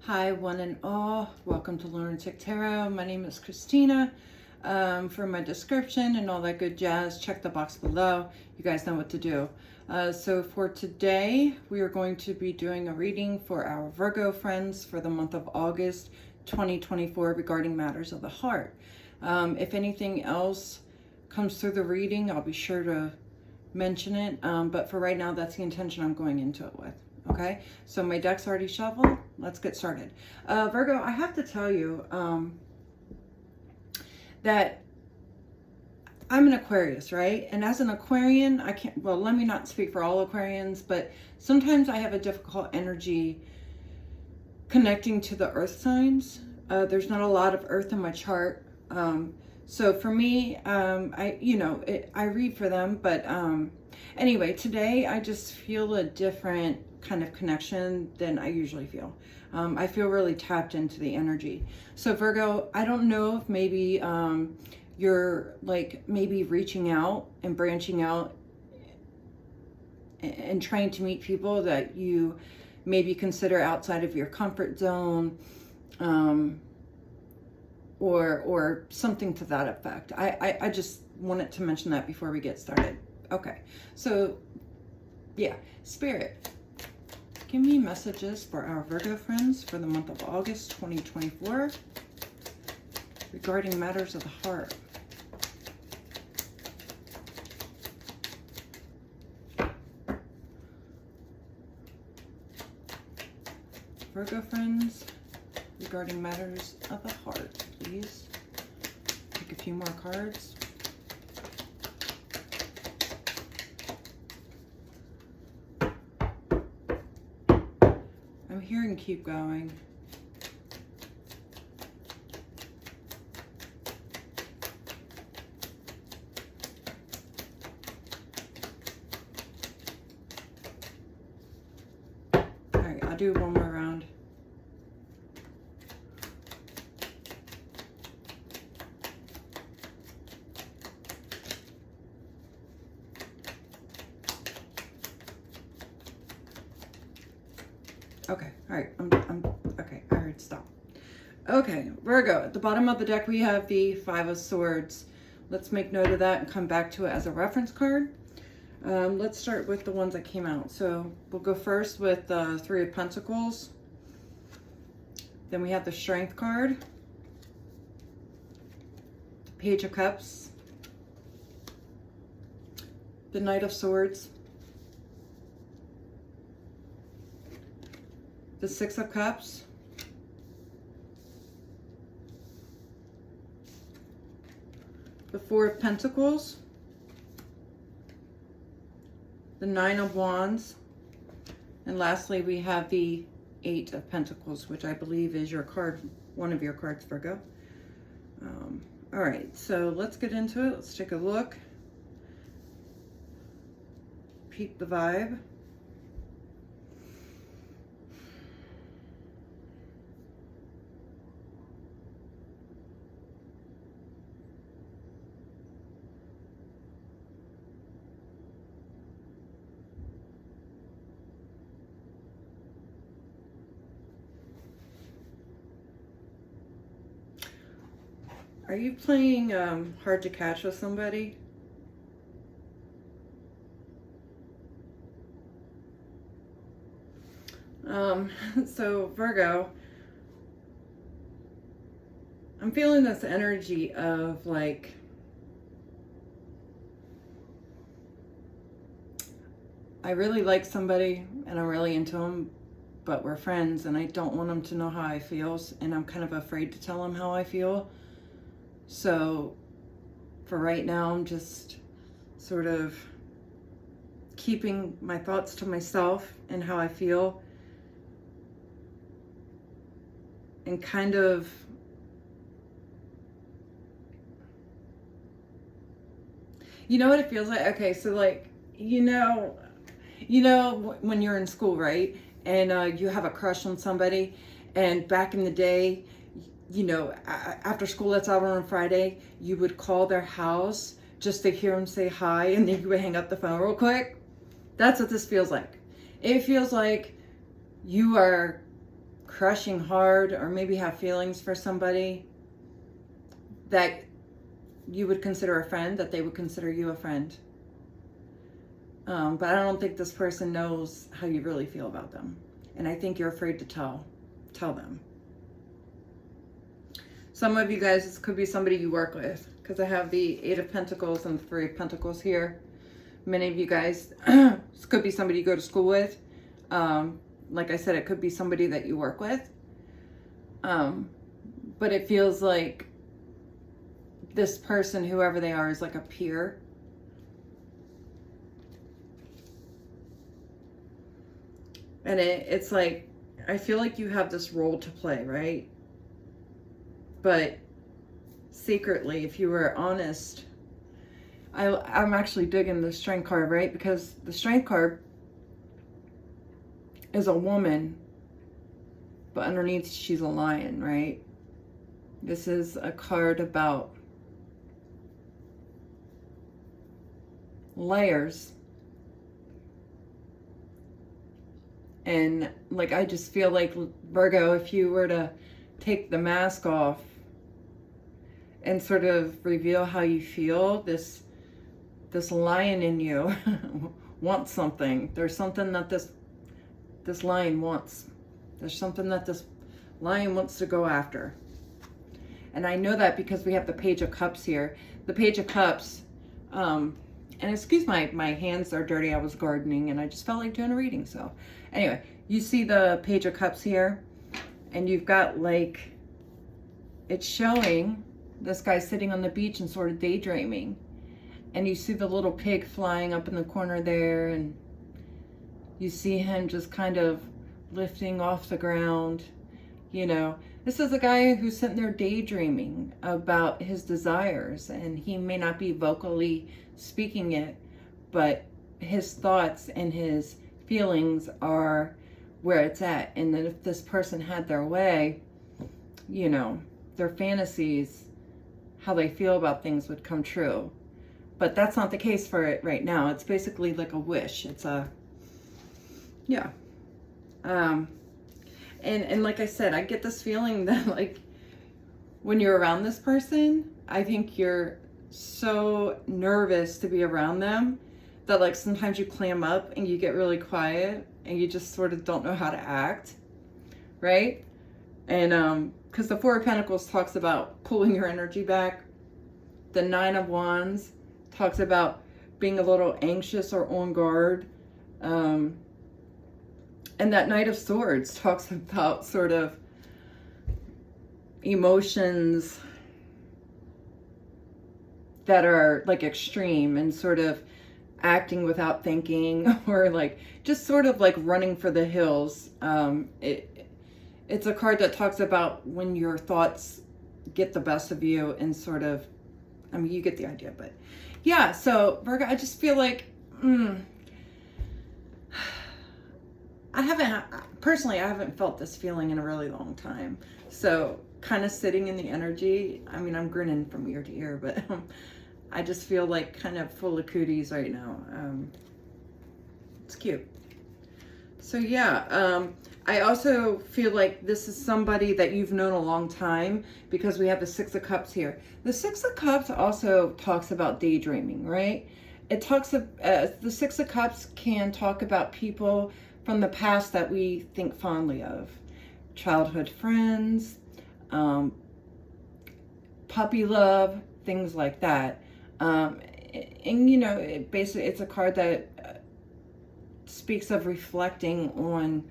Hi, one and all. Welcome to Lunatic Tarot. My name is Christina. For my description and all that good jazz, check the box below. You guys know what to do. So for today, we are going to be doing a reading for our Virgo friends for the month of August 2024 regarding matters of the heart. If anything else comes through the reading, I'll be sure to mention it. But for right now, that's the intention I'm going into it with. Okay, so my deck's already shuffled. Let's get started. Virgo, I have to tell you that I'm an Aquarius, right? And as an Aquarian, I can't, well, let me not speak for all Aquarians, but sometimes I have a difficult energy connecting to the earth signs. There's not a lot of earth in my chart. So for me, I read for them, but anyway, today I just feel a different kind of connection than I usually feel. I feel really tapped into the energy. So Virgo, I don't know if maybe you're like maybe reaching out and branching out and trying to meet people that you maybe consider outside of your comfort zone, or something to that effect. I just wanted to mention that before we get started. Okay, so yeah, Spirit, give me messages for our Virgo friends for the month of August 2024 regarding matters of the heart. Virgo friends, regarding matters of the heart, please. Take a few more cards. I'm hearing keep going. All right, I'll do one more round. Okay, all right, okay, I heard stop. Okay, Virgo, at the bottom of the deck, we have the Five of Swords. Let's make note of that and come back to it as a reference card. Let's start with the ones that came out. So we'll go first with the Three of Pentacles. Then we have the Strength card, the Page of Cups, the Knight of Swords, the Six of Cups, the Four of Pentacles, the Nine of Wands, and lastly we have the Eight of Pentacles, which I believe is your card, one of your cards, Virgo. All right, so let's get into it. Let's take a look. Peep the vibe. Are you playing hard to catch with somebody? So Virgo, I'm feeling this energy of like, I really like somebody and I'm really into them, but we're friends and I don't want them to know how I feel, and I'm kind of afraid to tell them how I feel. So for right now, I'm just sort of keeping my thoughts to myself and how I feel, and kind of you know what it feels like? Okay, so like, you know when you're in school, right? And you have a crush on somebody, and back in the day, you know, after school lets out on a Friday, you would call their house just to hear them say hi, and then you would hang up the phone real quick. That's what this feels like. It feels like you are crushing hard, or maybe have feelings for somebody that you would consider a friend, that they would consider you a friend. But I don't think this person knows how you really feel about them. And I think you're afraid to tell them. Some of you guys, this could be somebody you work with, because I have the 8 of Pentacles and the 3 of Pentacles here. Many of you guys, this could be somebody you go to school with. Like I said, it could be somebody that you work with. But it feels like this person, whoever they are, is like a peer. And it's like, I feel like you have this role to play, right? But secretly, if you were honest, I'm actually digging the Strength card, right? Because the Strength card is a woman, but underneath she's a lion, right? This is a card about layers. And like, I just feel like, Virgo, if you were to take the mask off and sort of reveal how you feel, this lion in you wants something. There's something that this lion wants. There's something that this lion wants to go after. And I know that because we have the Page of Cups here. The Page of Cups, and excuse my hands are dirty. I was gardening and I just felt like doing a reading. So anyway, you see the Page of Cups here, and you've got like, it's showing this guy sitting on the beach and sort of daydreaming. And you see the little pig flying up in the corner there, and you see him just kind of lifting off the ground. You know, this is a guy who's sitting there daydreaming about his desires, and he may not be vocally speaking it, but his thoughts and his feelings are where it's at. And then if this person had their way, you know, their fantasies, how they feel about things would come true. But that's not the case for it right now. It's basically like a wish. It's a, yeah. And like I said, I get this feeling that like when you're around this person, I think you're so nervous to be around them that like sometimes you clam up and you get really quiet and you just sort of don't know how to act, right? And because the 4 of Pentacles talks about pulling your energy back. The 9 of Wands talks about being a little anxious or on guard. And that Knight of Swords talks about sort of emotions that are like extreme and sort of acting without thinking, or like just sort of like running for the hills. It's a card that talks about when your thoughts get the best of you and sort of, I mean, you get the idea. But yeah, so Virgo, I just feel like, I haven't felt this feeling in a really long time. So kind of sitting in the energy, I mean, I'm grinning from ear to ear, but I just feel like kind of full of cooties right now. It's cute. So yeah, I also feel like this is somebody that you've known a long time, because we have the 6 of Cups here. The 6 of Cups also talks about daydreaming, right? It talks of, the 6 of Cups can talk about people from the past that we think fondly of. Childhood friends, puppy love, things like that. And you know, it's a card that speaks of reflecting on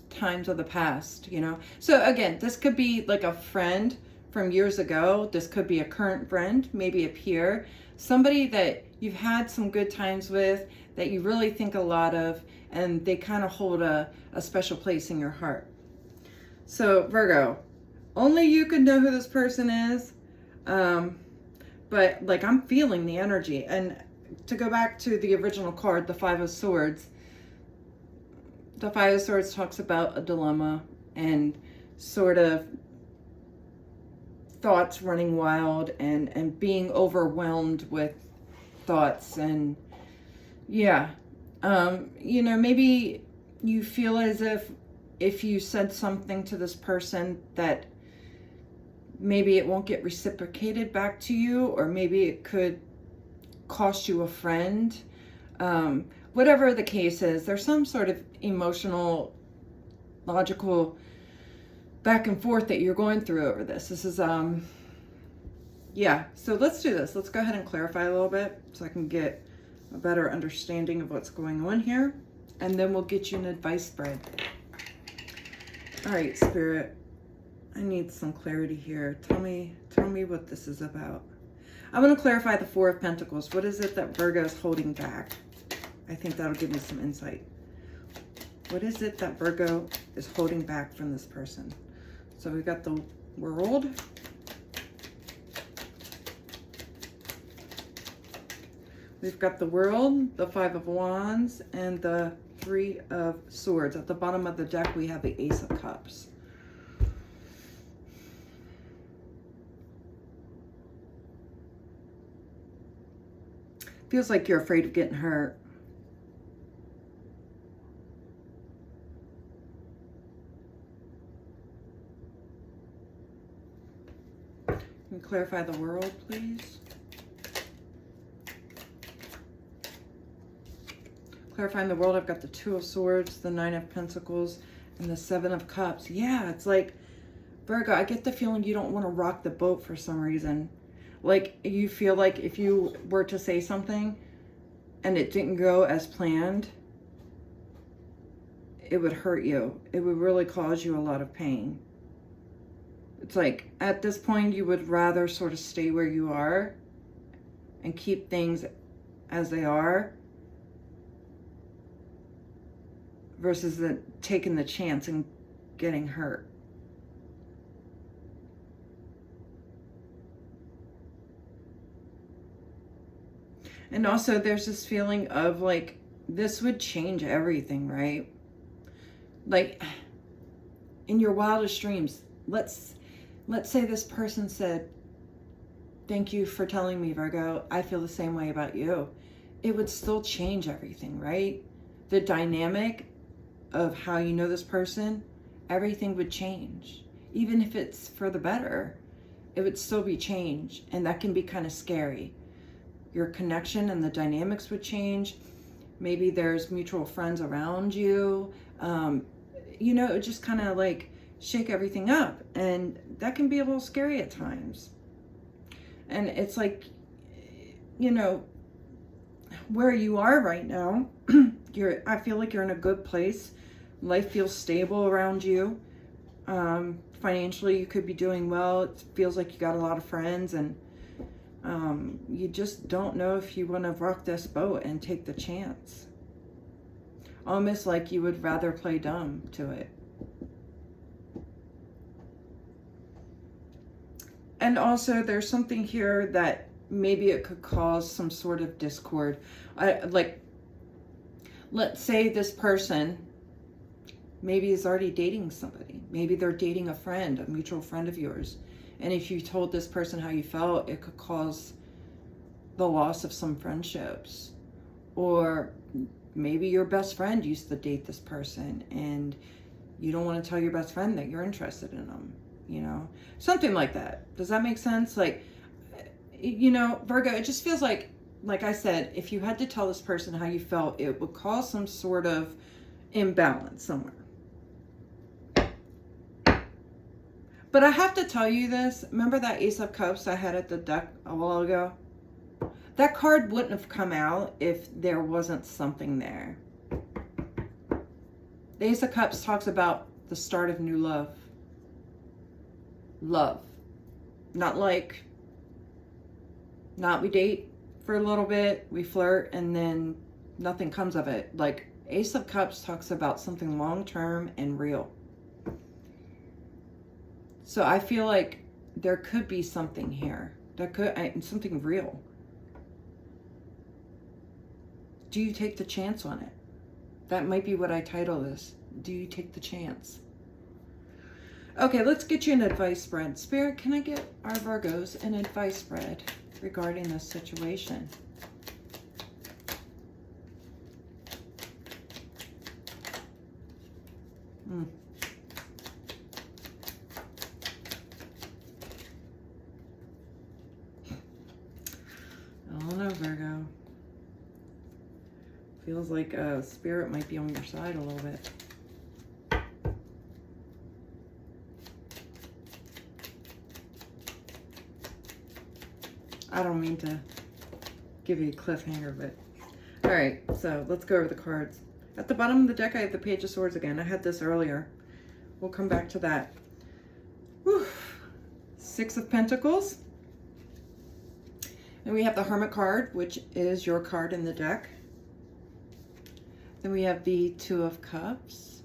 times of the past, you know. So again, this could be like a friend from years ago. This could be a current friend, maybe a peer, somebody that you've had some good times with, that you really think a lot of, and they kind of hold a special place in your heart. So Virgo, only you could know who this person is. But like, I'm feeling the energy. And to go back to the original card, the 5 of Swords, the 5 of Swords talks about a dilemma and sort of thoughts running wild and being overwhelmed with thoughts. And yeah, you know, maybe you feel as if if you said something to this person that maybe it won't get reciprocated back to you, or maybe it could cost you a friend. Whatever the case is, there's some sort of emotional, logical back and forth that you're going through over this. This is, yeah, so let's do this. Let's go ahead and clarify a little bit so I can get a better understanding of what's going on here. And then we'll get you an advice spread. All right, Spirit, I need some clarity here. Tell me what this is about. I want to clarify the Four of Pentacles. What is it that Virgo is holding back? I think that'll give me some insight. What is it that Virgo is holding back from this person? So we've got the World. We've got the World, the Five of Wands, and the Three of Swords. At the bottom of the deck, we have the Ace of Cups. Feels like you're afraid of getting hurt. Can you clarify the World, please? Clarifying the World, I've got the Two of Swords, the Nine of Pentacles, and the Seven of Cups. Yeah, it's like, Virgo, I get the feeling you don't want to rock the boat for some reason. Like, you feel like if you were to say something and it didn't go as planned, it would hurt you. It would really cause you a lot of pain. It's like, at this point, you would rather sort of stay where you are and keep things as they are versus taking the chance and getting hurt. And also there's this feeling of like, this would change everything, right? Like, in your wildest dreams, let's say this person said, thank you for telling me, Virgo, I feel the same way about you. It would still change everything, right? The dynamic of how you know this person, everything would change. Even if it's for the better, it would still be changed. And that can be kind of scary. Your connection and the dynamics would change. Maybe there's mutual friends around you. You know, it would just kind of like shake everything up. And that can be a little scary at times. And it's like, you know, where you are right now, I feel like you're in a good place. Life feels stable around you. Financially, you could be doing well. It feels like you got a lot of friends, and you just don't know if you want to rock this boat and take the chance. Almost like you would rather play dumb to it. And also there's something here that maybe it could cause some sort of discord. Like, let's say this person maybe is already dating somebody. Maybe they're dating a friend, a mutual friend of yours. And if you told this person how you felt, it could cause the loss of some friendships. Or maybe your best friend used to date this person and you don't want to tell your best friend that you're interested in them, you know? Something like that. Does that make sense? Like, you know, Virgo, it just feels like I said, if you had to tell this person how you felt, it would cause some sort of imbalance somewhere. But I have to tell you this. Remember that Ace of Cups I had at the deck a while ago? That card wouldn't have come out if there wasn't something there. The Ace of Cups talks about the start of new love. Love. Not like, not we date for a little bit, we flirt, and then nothing comes of it. Like, Ace of Cups talks about something long-term and real. So I feel like there could be something here. There could something real. Do you take the chance on it? That might be what I title this. Do you take the chance? Okay, let's get you an advice spread. Spirit, can I get our Virgos an advice spread regarding this situation? I don't know, Virgo. Feels like Spirit might be on your side a little bit. I don't mean to give you a cliffhanger, but all right, so let's go over the cards. At the bottom of the deck, I have the Page of Swords again. I had this earlier. We'll come back to that. Whew. Six of Pentacles. And we have the Hermit card, which is your card in the deck. Then we have the Two of Cups.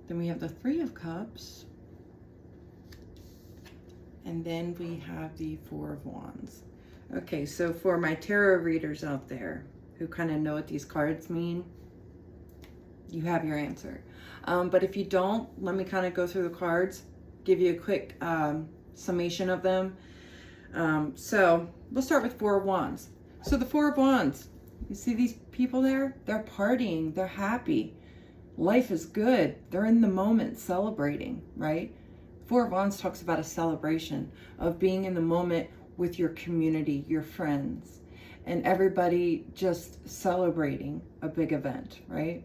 Then we have the Three of Cups. And then we have the Four of Wands. Okay, so for my tarot readers out there who kind of know what these cards mean, you have your answer. But if you don't, let me kind of go through the cards, give you a quick summation of them. So we'll start with Four of Wands. So the Four of Wands, you see these people there? They're partying, they're happy. Life is good. They're in the moment celebrating, right? Four of Wands talks about a celebration of being in the moment with your community, your friends, and everybody just celebrating a big event, right?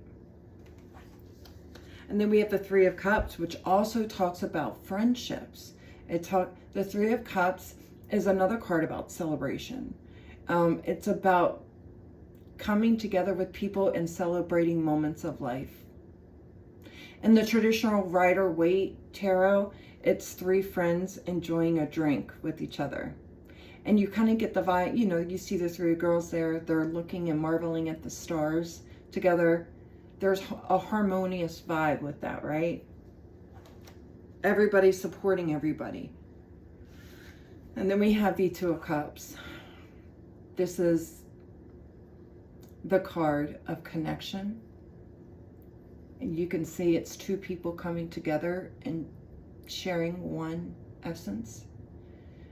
And then we have the Three of Cups, which also talks about friendships. The Three of Cups is another card about celebration. It's about coming together with people and celebrating moments of life. In the traditional Rider-Waite tarot, it's three friends enjoying a drink with each other. And you kind of get the vibe, you know, you see the three girls there, they're looking and marveling at the stars together. There's a harmonious vibe with that, right? Everybody's supporting everybody. And then we have the Two of Cups. This is the card of connection. And you can see it's two people coming together and sharing one essence.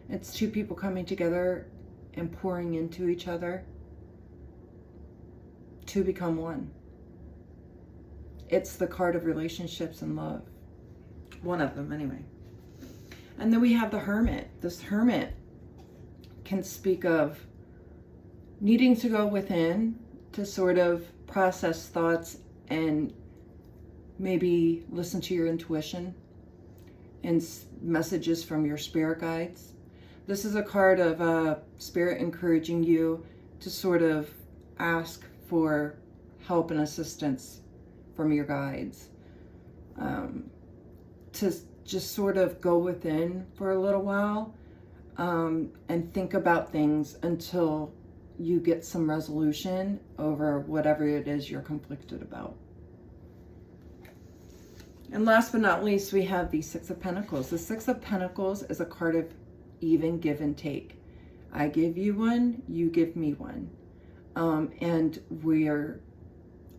It's two people coming together and pouring into each other to become one. It's the card of relationships and love. One of them, anyway. And then we have the Hermit. This Hermit can speak of needing to go within to sort of process thoughts and maybe listen to your intuition and messages from your spirit guides. This is a card of Spirit encouraging you to sort of ask for help and assistance from your guides. To just sort of go within for a little while and think about things until you get some resolution over whatever it is you're conflicted about. And last but not least, we have the Six of Pentacles. The Six of Pentacles is a card of even give and take. I give you one, you give me one. And we're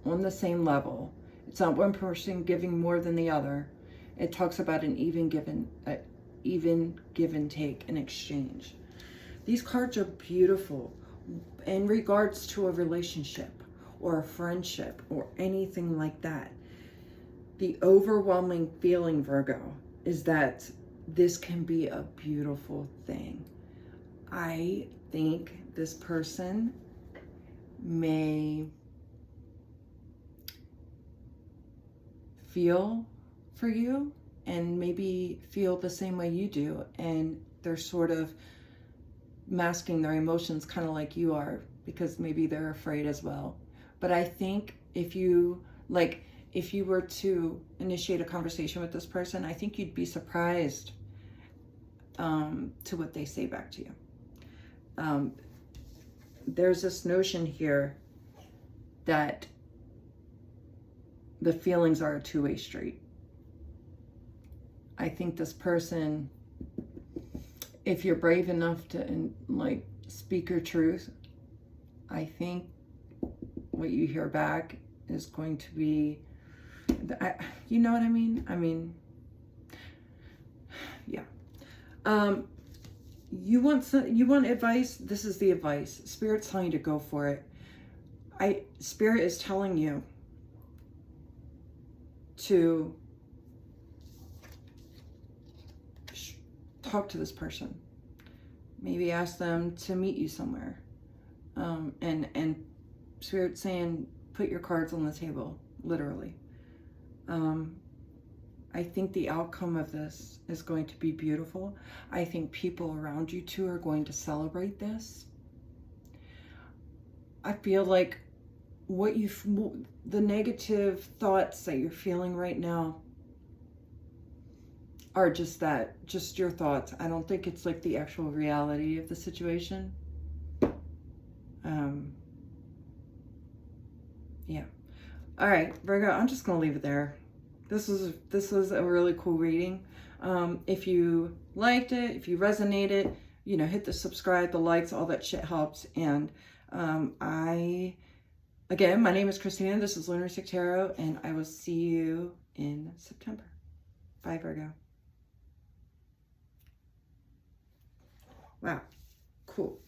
on the same level. It's not one person giving more than the other. It talks about an even give and take in exchange. These cards are beautiful in regards to a relationship or a friendship or anything like that. The overwhelming feeling, Virgo, is that this can be a beautiful thing. I think this person may feel for you and maybe feel the same way you do, and they're sort of masking their emotions kind of like you are because maybe they're afraid as well. But I think if you were to initiate a conversation with this person, I think you'd be surprised to what they say back to you. There's this notion here that the feelings are a two-way street. I think this person, if you're brave enough to speak your truth, I think what you hear back is going to be, you know what I mean? I mean, yeah. You want advice? This is the advice. Spirit's telling you to go for it. Spirit is telling you to talk to this person. Maybe ask them to meet you somewhere. And Spirit saying, put your cards on the table, literally. I think the outcome of this is going to be beautiful. I think people around you two are going to celebrate this. I feel like the negative thoughts that you're feeling right now are just your thoughts. I don't think it's like the actual reality of the situation. Yeah. All right, Virgo, I'm just going to leave it there. This was a really cool reading. If you liked it, if you resonated, you know, hit the subscribe, the likes, all that shit helps. And again, my name is Christina. This is Lunatic Tarot, and I will see you in September. Bye, Virgo. Wow, cool.